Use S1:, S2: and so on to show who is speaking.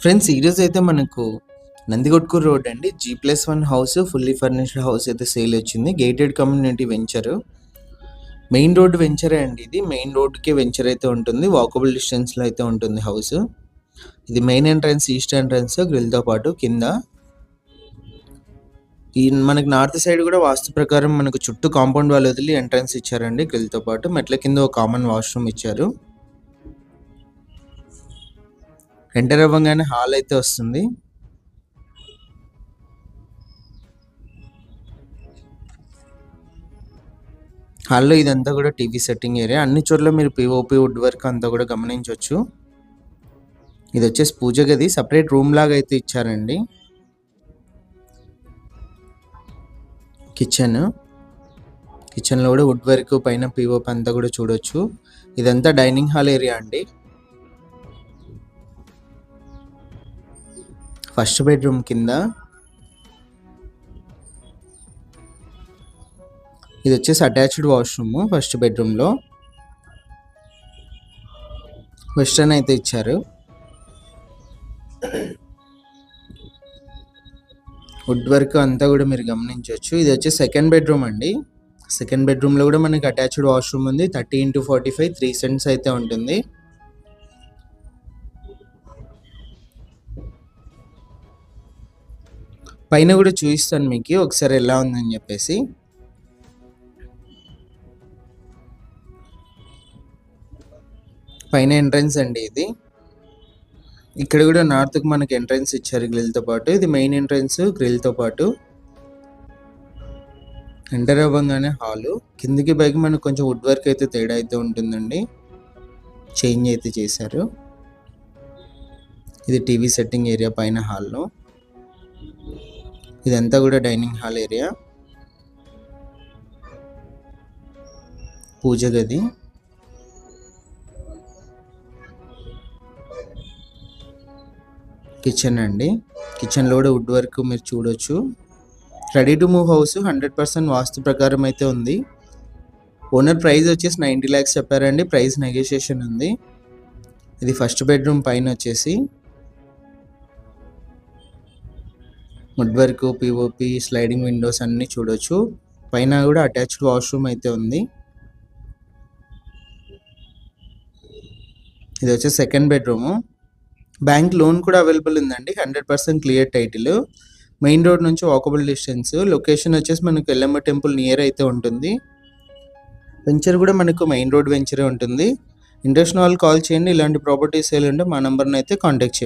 S1: Friends ఈరోజు అయితే మనకు నందికొట్కూరు రోడ్ అండి G+1 house fully furnished house అయితే సేల్ వచ్చింది. Gated community venture, main road వెంచరే అండి. ఇది మెయిన్ రోడ్కే వెంచర్ అయితే ఉంటుంది. వాకబుల్ డిస్టెన్స్లో అయితే ఉంటుంది హౌస్. ఇది మెయిన్ ఎంట్రన్స్, ఈస్ట్ ఎంట్రన్స్ గ్రిల్తో పాటు కింద ఈ మనకి నార్త్ సైడ్ కూడా వాస్తు ప్రకారం మనకు చుట్టూ కాంపౌండ్ వాల్ వదిలి ఎంట్రన్స్ ఇచ్చారండి. గ్రిల్తో పాటు మెట్ల కింద ఒక కామన్ వాష్రూమ్ ఇచ్చారు. ఎంటర్ అవ్వగానే హాల్ అయితే వస్తుంది. హాల్లో ఇదంతా కూడా టీవీ సెట్టింగ్ ఏరియా. అన్ని చోట్ల మీరు పిఓపి వుడ్ వర్క్ అంతా కూడా గమనించవచ్చు. ఇది వచ్చేసి పూజ గది, సపరేట్ రూమ్ లాగా అయితే ఇచ్చారండి. కిచెన్లో కూడా వుడ్ వర్క్, పైన పిఓపి అంతా కూడా చూడొచ్చు. ఇదంతా డైనింగ్ హాల్ ఏరియా అండి. ఫస్ట్ బెడ్రూమ్ కింద ఇది వచ్చేసి అటాచ్డ్ వాష్రూమ్. ఫస్ట్ బెడ్రూమ్లో వెస్టర్న్ అయితే ఇచ్చారు. వుడ్ వర్క్ అంతా కూడా మీరు గమనించవచ్చు. ఇది వచ్చి సెకండ్ బెడ్రూమ్ అండి. సెకండ్ బెడ్రూమ్లో కూడా మనకి అటాచ్డ్ వాష్రూమ్ ఉంది. 30x45 3 సెంట్స్ అయితే ఉంటుంది. పైన కూడా చూపిస్తాను మీకు ఒకసారి ఎలా ఉందని చెప్పేసి. పైన ఎంట్రన్స్ అండి ఇది. ఇక్కడ కూడా నార్త్కి మనకి ఎంట్రన్స్ ఇచ్చారు గ్రిల్తో పాటు. ఇది మెయిన్ ఎంట్రన్స్ గ్రిల్తో పాటు. ఎంటర్ అవ్వగానే హాలు, కిందికి పైకి మనకు కొంచెం వుడ్ వర్క్ అయితే తేడా అయితే ఉంటుందండి. చేంజ్ అయితే చేశారు. ఇది టీవీ సెట్టింగ్ ఏరియా పైన హాల్లో. ఇదంతా కూడా డైనింగ్ హాల్ ఏరియా. పూజ గది, కిచెన్ అండి. కిచెన్లో కూడా వుడ్ వర్క్ మీరు చూడొచ్చు. రెడీ టు మూవ్ హౌస్ 100% వాస్తు ప్రకారం అయితే ఉంది. ఓనర్ ప్రైస్ వచ్చేసి 90 lakhs చెప్పారండి. ప్రైస్ నెగోషియేషన్ ఉంది. ఇది ఫస్ట్ బెడ్రూమ్. పైన వచ్చేసి wood work, POP, sliding windows అన్నీ చూడొచ్చు. పైన కూడా అటాచ్డ్ వాష్రూమ్ అయితే ఉంది. ఇది వచ్చేసి సెకండ్ బెడ్రూము. బ్యాంక్ లోన్ కూడా అవైలబుల్ ఉందండి. 100% క్లియర్ టైటిల్. మెయిన్ రోడ్ నుంచి వాకబుల్ డిస్టెన్స్. లొకేషన్ వచ్చేసి మనకు ఎల్లమ్మ టెంపుల్ నియర్ అయితే ఉంటుంది. వెంచర్ కూడా మనకు మెయిన్ రోడ్ వెంచరే ఉంటుంది. ఇంట్రెస్ట్ వాళ్ళు కాల్ చేయండి. ఇలాంటి ప్రాపర్టీస్ సేల్ ఉంటే మా నెంబర్ని అయితే కాంటాక్ట్ చేయండి.